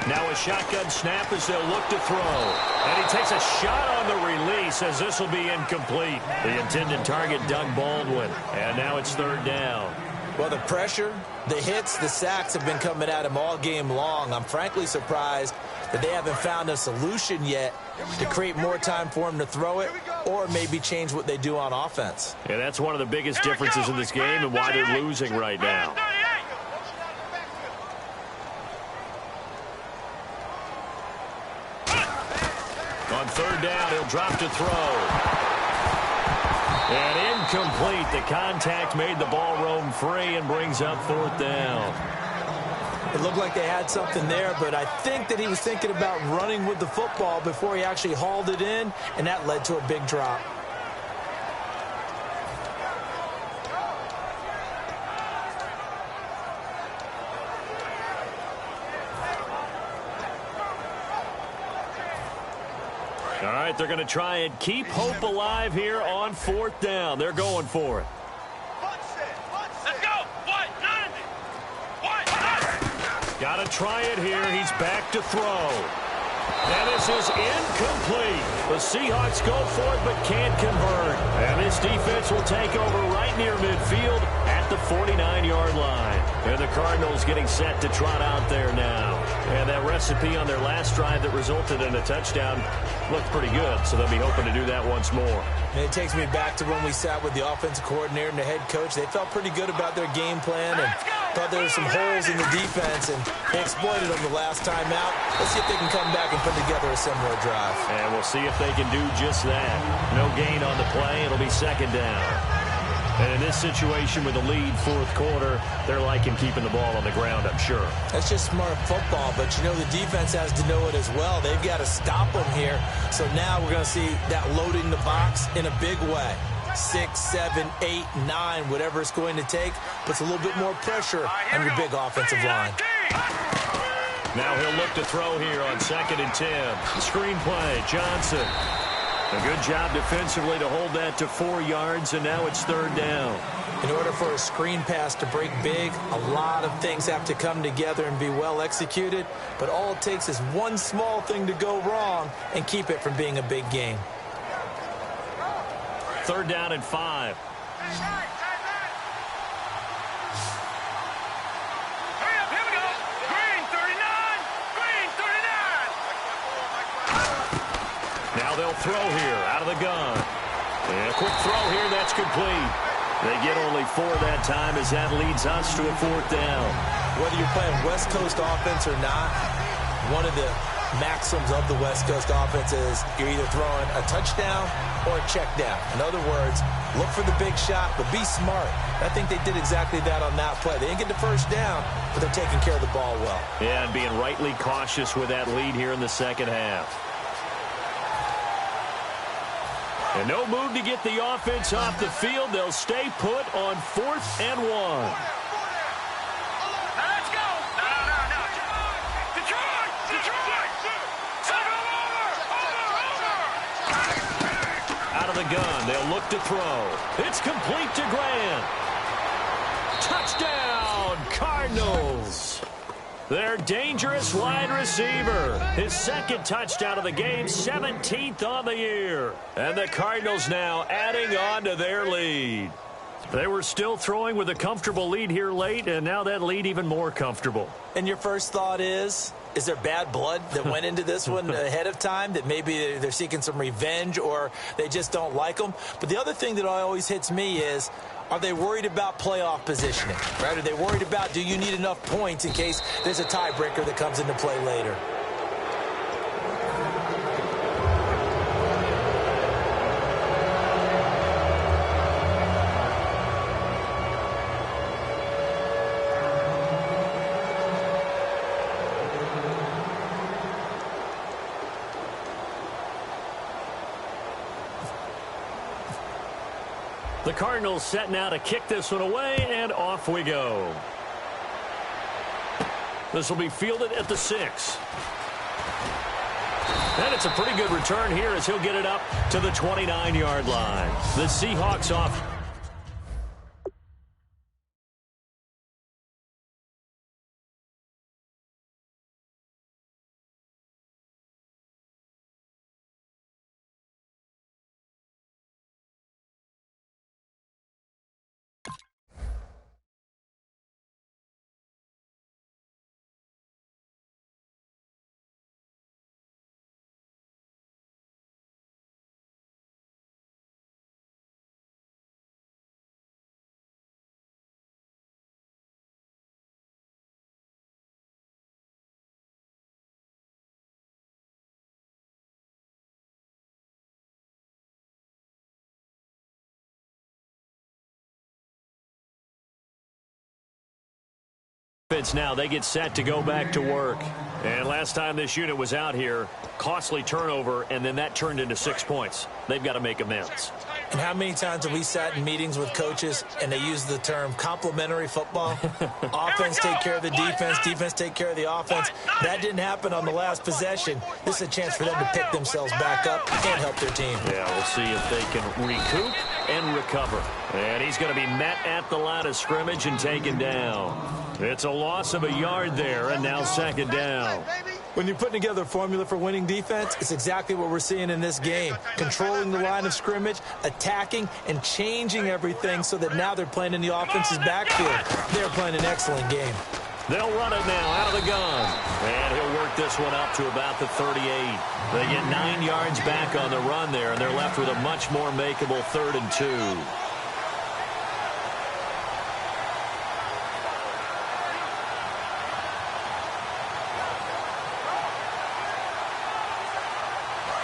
Now a shotgun snap as they'll look to throw. And he takes a shot on the release as this will be incomplete. The intended target, Doug Baldwin. And now it's third down. Well, the pressure, the hits, the sacks have been coming at him all game long. I'm frankly surprised that they haven't found a solution yet to create more time for him to throw it or maybe change what they do on offense. Yeah, that's one of the biggest differences in this game and why they're losing right now. On third down, he'll drop to throw. And incomplete. The contact made the ball roam free and brings up fourth down. It looked like they had something there, but I think that he was thinking about running with the football before he actually hauled it in, and that led to a big drop. All right, they're going to try and keep hope alive here on fourth down. They're going for it. Let's go! What? 90! What? Got to try it here. He's back to throw. And this is incomplete. The Seahawks go for it but can't convert. And this defense will take over right near midfield at the 49-yard line. And the Cardinals getting set to trot out there now. And that recipe on their last drive that resulted in a touchdown looked pretty good, so they'll be hoping to do that once more. And it takes me back to when we sat with the offensive coordinator and the head coach. They felt pretty good about their game plan and thought there were some holes in the defense, and they exploited them the last time out. Let's see if they can come back and put together a similar drive. And we'll see if they can do just that. No gain on the play. It'll be second down. And in this situation with the lead fourth quarter, they're liking keeping the ball on the ground, I'm sure. That's just smart football, but you know the defense has to know it as well. They've got to stop them here. So now we're going to see that loading the box in a big way. 6, 7, 8, 9, whatever it's going to take, puts a little bit more pressure on your big offensive line. Now he'll look to throw here on 2nd and 10. Screen play, Johnson. A good job defensively to hold that to 4 yards, and now it's 3rd down. In order for a screen pass to break big, a lot of things have to come together and be well executed, but all it takes is one small thing to go wrong and keep it from being a big game. 3rd down and 5. Now they'll throw here out of the gun. And a quick throw here, that's complete. They get only 4 that time as that leads us to a 4th down. Whether you're playing West Coast offense or not, one of the maxims of the West Coast offense is you're either throwing a touchdown or a check down. In other words, look for the big shot, but be smart. I think they did exactly that on that play. They didn't get the first down, but they're taking care of the ball well. Yeah, and being rightly cautious with that lead here in the second half. And no move to get the offense off the field. They'll stay put on 4th and 1. Out of the gun, they'll look to throw. It's complete to Grant. Touchdown, Cardinals. Their dangerous wide receiver. His 2nd touchdown of the game, 17th on the year. And the Cardinals now adding on to their lead. They were still throwing with a comfortable lead here late, and now that lead even more comfortable. And your first thought is there bad blood that went into this one ahead of time, that maybe they're seeking some revenge or they just don't like them? But the other thing that always hits me is, are they worried about playoff positioning? Right? Are they worried about, do you need enough points in case there's a tiebreaker that comes into play later? The Cardinals set now to kick this one away, and off we go. This will be fielded at the 6. And it's a pretty good return here as he'll get it up to the 29-yard line. The Seahawks off. Now they get set to go back to work. And last time this unit was out here, costly turnover, and then that turned into 6 points. They've got to make amends. And how many times have we sat in meetings with coaches and they use the term complementary football? Offense take care of the defense, defense take care of the offense. That didn't happen on the last possession. This is a chance for them to pick themselves back up and help their team. Yeah, we'll see if they can recoup and recover. And he's going to be met at the line of scrimmage and taken down. It's a loss of a yard there, and now 2nd down. When you're putting together a formula for winning defense, it's exactly what we're seeing in this game. Controlling the line of scrimmage, attacking, and changing everything so that now they're playing in the offense's backfield. They're playing an excellent game. They'll run it now out of the gun. And he'll work this one up to about the 38. They get 9 yards back on the run there, and they're left with a much more makeable 3rd and 2.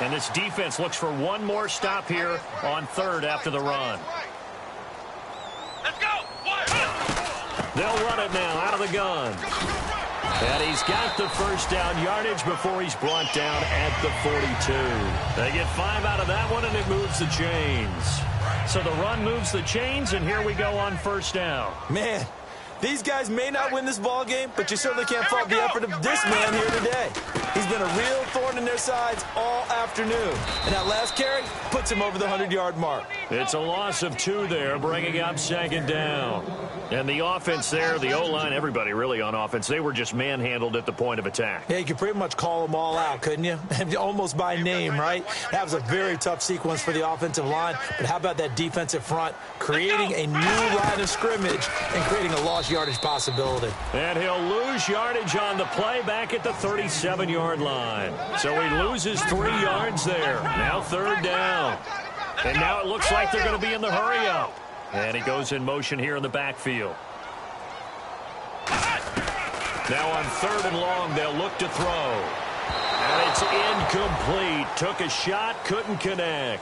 And this defense looks for one more stop here on 3rd after the run. Let's go. They'll run it now out of the gun. And he's got the first down yardage before he's brought down at the 42. They get 5 out of that one, and it moves the chains. So the run moves the chains, and here we go on 1st down. Man, these guys may not win this ball game, but you certainly can't fault the effort of this man here today. He's been a real thorn in their sides all afternoon. And that last carry puts him over the 100-yard mark. It's a loss of 2 there, bringing up 2nd down. And the offense there, the O-line, everybody really on offense, they were just manhandled at the point of attack. Yeah, you could pretty much call them all out, couldn't you? Almost by name, right? That was a very tough sequence for the offensive line. But how about that defensive front creating a new line of scrimmage and creating a lost yardage possibility? And he'll lose yardage on the play back at the 37-yard line. So he loses 3 yards there. Now 3rd down. And now it looks like they're going to be in the hurry-up. And he goes in motion here in the backfield. Now on 3rd and long, they'll look to throw. And it's incomplete. Took a shot, couldn't connect.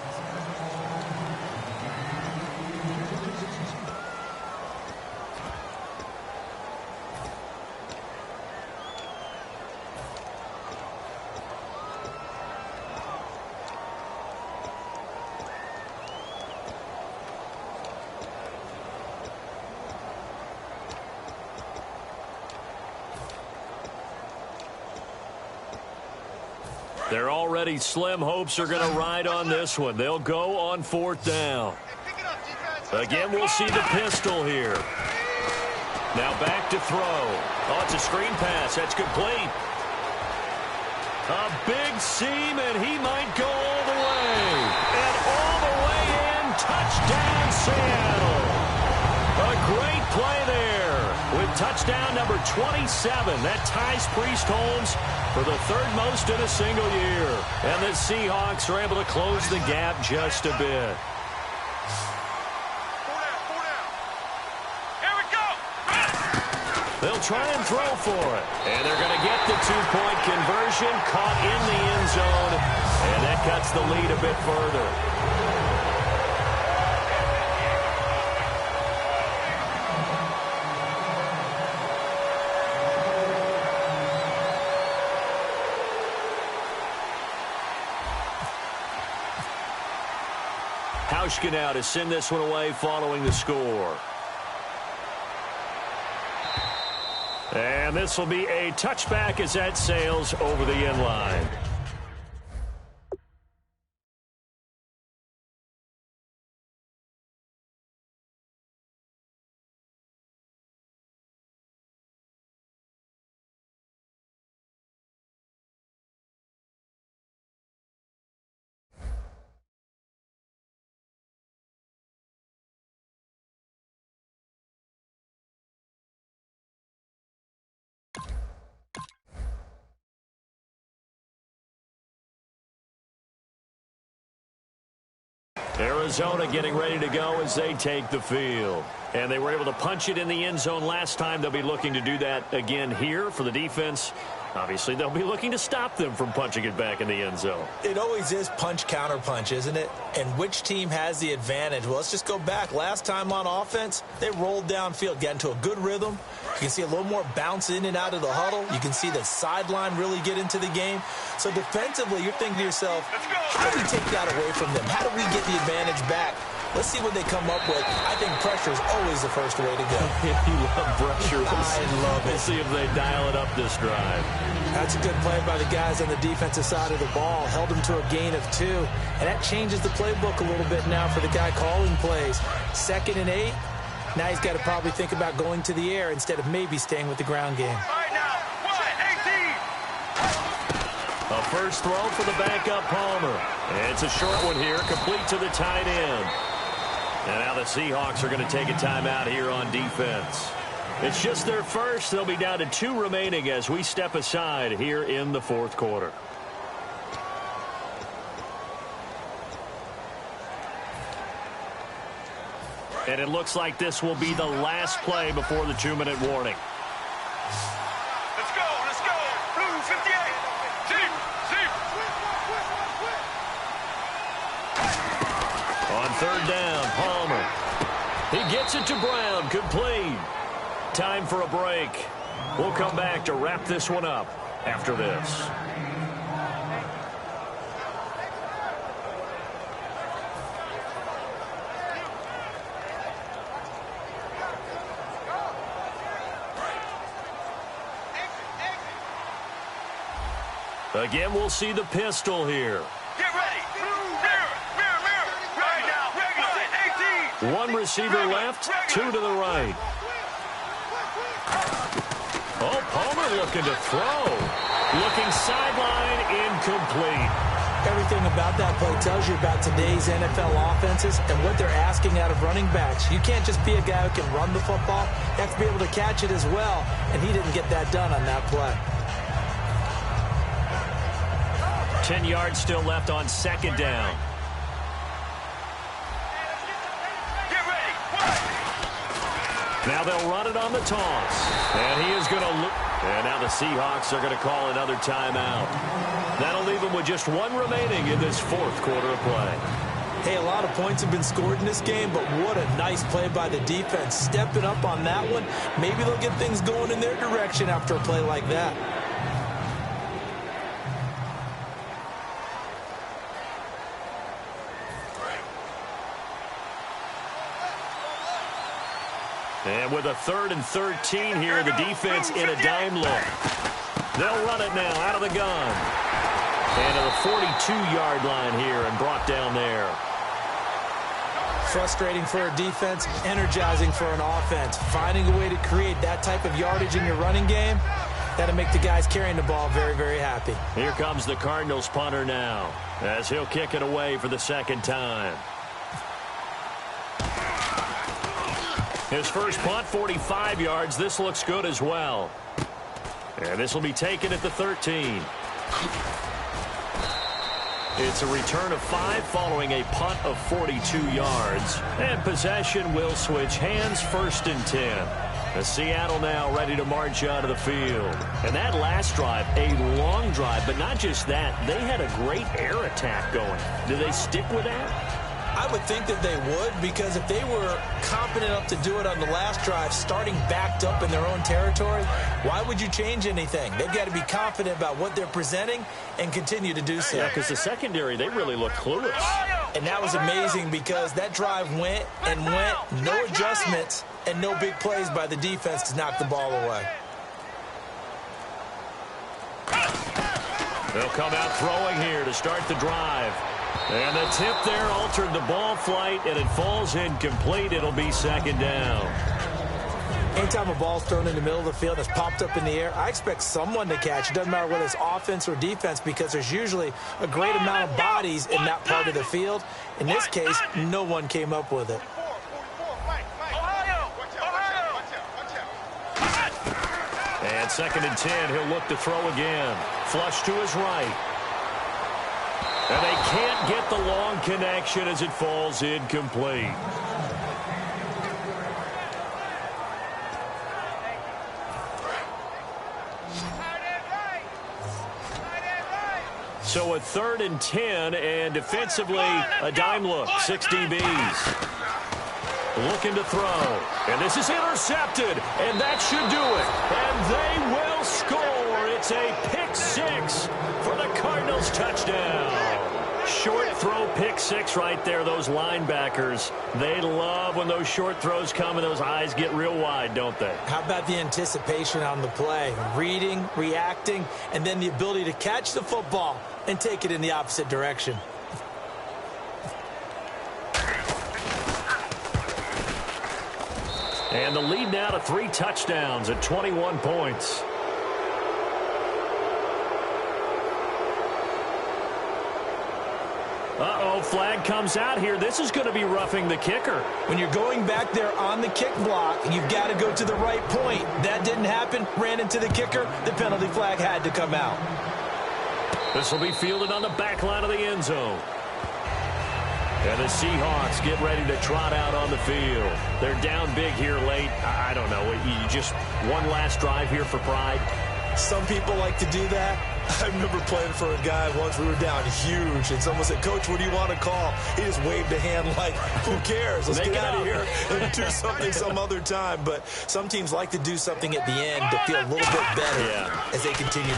Their already slim hopes are going to ride on this one. They'll go on 4th down. Again, we'll see the pistol here. Now back to throw. Oh, it's a screen pass. That's complete. A big seam, and he might go all the way. And all the way in. Touchdown, Seattle. A great play there with touchdown number 27. That ties Priest Holmes for the 3rd most in a single year. And the Seahawks are able to close the gap just a bit. Here we go. They'll try and throw for it. And they're going to get the 2-point conversion, caught in the end zone. And that cuts the lead a bit further. Hauschka now to send this one away following the score. And this will be a touchback as that sails over the end line. Arizona getting ready to go as they take the field. And they were able to punch it in the end zone last time. They'll be looking to do that again here for the defense. Obviously, they'll be looking to stop them from punching it back in the end zone. It always is punch, counter punch, isn't it? And which team has the advantage? Well, let's just go back. Last time on offense, they rolled downfield, got into a good rhythm. You can see a little more bounce in and out of the huddle. You can see the sideline really get into the game. So defensively, you're thinking to yourself, how do we take that away from them? How do we get the advantage back? Let's see what they come up with. I think pressure is always the first way to go. You love pressure. I love it. We'll see if they dial it up this drive. That's a good play by the guys on the defensive side of the ball. Held them to a gain of 2. And that changes the playbook a little bit now for the guy calling plays. 2nd and 8. Now he's got to probably think about going to the air instead of maybe staying with the ground game. All right now. 1, 18. A first throw for the backup Palmer. And it's a short one here, complete to the tight end. And now the Seahawks are going to take a timeout here on defense. It's just their first. They'll be down to 2 remaining as we step aside here in the fourth quarter. And it looks like this will be the last play before the 2-minute warning. Let's go, let's go. Blue 58. Deep, deep. On third down, Palmer. He gets it to Brown, complete. Time for a break. We'll come back to wrap this one up after this. Again, we'll see the pistol here. Get ready. Mirror, mirror, mirror. Right now, regular. 18. One receiver left, 2 to the right. Oh, Palmer looking to throw. Looking sideline, incomplete. Everything about that play tells you about today's NFL offenses and what they're asking out of running backs. You can't just be a guy who can run the football. You have to be able to catch it as well, and he didn't get that done on that play. 10 yards still left on second down. Get ready. Now they'll run it on the toss. And he is going to look. And now the Seahawks are going to call another timeout. That'll leave them with just 1 remaining in this fourth quarter of play. Hey, a lot of points have been scored in this game, but what a nice play by the defense. Stepping up on that one. Maybe they'll get things going in their direction after a play like that. And with a 3rd and 13 here, the defense in a dime look. They'll run it now out of the gun. And to the 42-yard line here and brought down there. Frustrating for a defense, energizing for an offense. Finding a way to create that type of yardage in your running game, that'll make the guys carrying the ball very, very happy. Here comes the Cardinals punter now as he'll kick it away for the second time. His first punt, 45 yards. This looks good as well. And this will be taken at the 13. It's a return of 5 following a punt of 42 yards. And possession will switch hands, 1st and 10. The Seattle now ready to march out of the field. And that last drive, a long drive, but not just that. They had a great air attack going. Do they stick with that? I would think that they would, because if they were confident enough to do it on the last drive, starting backed up in their own territory, why would you change anything? They've got to be confident about what they're presenting and continue to do so. Yeah, because the secondary, they really look clueless. And that was amazing because that drive went and went, no adjustments, and no big plays by the defense to knock the ball away. They'll come out throwing here to start the drive. And the tip there altered the ball flight, and it falls incomplete. It'll be second down. Anytime a ball's thrown in the middle of the field and it's popped up in the air, I expect someone to catch. It doesn't matter whether it's offense or defense, because there's usually a great amount of bodies in that part of the field. In this case, no one came up with it. And 2nd and 10, he'll look to throw again. Flush to his right. And they can't get the long connection as it falls incomplete. So a 3rd and 10, and defensively a dime look, 6 DBs. Looking to throw, and this is intercepted, and that should do it. And they will score. It's a pick 6 for the Cardinals touchdown. Short throw, pick 6 right there. Those linebackers, they love when those short throws come and those eyes get real wide, don't they? How about the anticipation on the play? Reading, reacting, and then the ability to catch the football and take it in the opposite direction. And the lead now to 3 touchdowns at 21 points. Uh-oh, flag comes out here. This is going to be roughing the kicker. When you're going back there on the kick block, you've got to go to the right point. That didn't happen. Ran into the kicker. The penalty flag had to come out. This will be fielded on the back line of the end zone. And the Seahawks get ready to trot out on the field. They're down big here late. I don't know. You just one last drive here for pride. Some people like to do that. I remember playing for a guy once. We were down huge, and someone said, "Coach, what do you want to call?" He just waved a hand like, who cares? Let's get out of here and do something some other time. But some teams like to do something at the end to feel a little bit better as they continue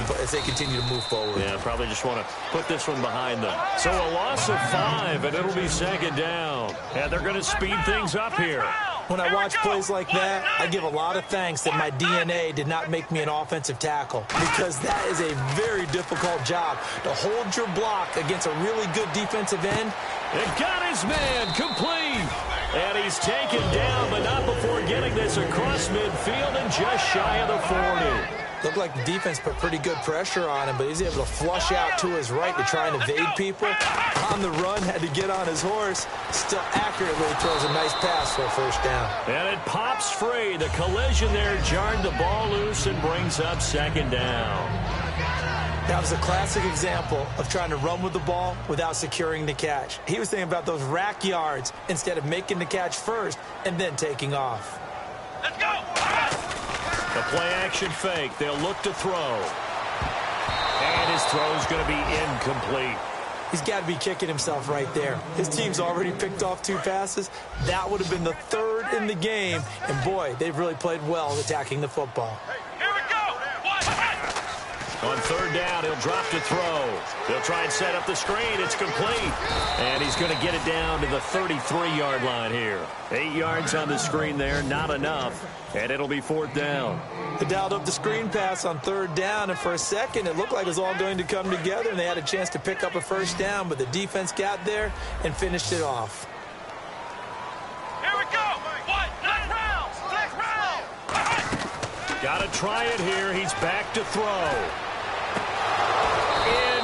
to move forward. Yeah, probably just want to put this one behind them. So a loss of 5, and it'll be second down. And they're going to speed things up here. When I watch plays like that, I give a lot of thanks that my DNA did not make me an offensive tackle, because that is a very difficult job to hold your block against a really good defensive end. It got his man complete. And he's taken down, but not before getting this across midfield and just shy of the 40. Looked like the defense put pretty good pressure on him, but he's able to flush out to his right to try and evade people. On the run, had to get on his horse. Still accurately throws a nice pass for a first down. And it pops free. The collision there jarred the ball loose and brings up second down. That was a classic example of trying to run with the ball without securing the catch. He was thinking about those rack yards instead of making the catch first and then taking off. Let's go! The play-action fake. They'll look to throw. And his throw's going to be incomplete. He's got to be kicking himself right there. His team's already picked off 2 passes. That would have been the 3rd in the game. And, boy, they've really played well attacking the football. Here we go! On 3rd down, he'll drop to throw. They'll try and set up the screen. It's complete. And he's going to get it down to the 33-yard line here. 8 yards on the screen there, not enough. And it'll be 4th down. They dialed up the screen pass on 3rd down, and for a second it looked like it was all going to come together, and they had a chance to pick up a first down, but the defense got there and finished it off. Here we go! What? Next round! Got to try it here. He's back to throw.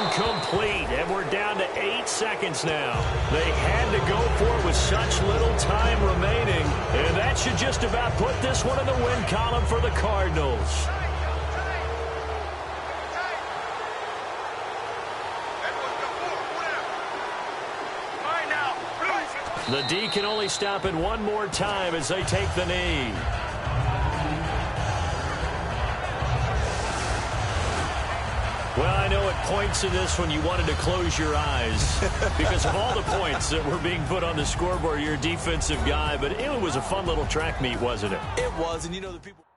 Incomplete, and we're down to 8 seconds now. They had to go for it with such little time remaining, and that should just about put this one in the win column for the Cardinals. The D can only stop it one more time as they take the knee. Well, I know at points in this one you wanted to close your eyes because of all the points that were being put on the scoreboard. You're a defensive guy, but it was a fun little track meet, wasn't it? It was, and you know the people...